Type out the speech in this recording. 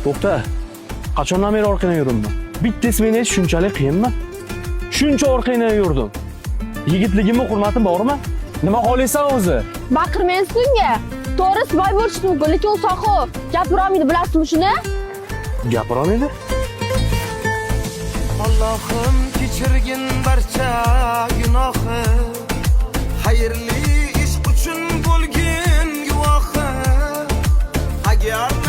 To'xta. Qachondan beri orqangdan yuribman? Bitta ismini aytish shunchalik qiyinmi? Shuncha orqangdan yurdim. Yigitligimni hurmatim bormi? Nima xohlaysan o'zi? Baqirmaysiz unga. To'g'ri boy bo'lish mumkin, lekin u soqov. Gapirolmaydi, bilasizmi shuni? Gapirolmaydi? Allohim kechirgin barcha gunohi, xayrli ish uchun bo'lgin guvohi. Agar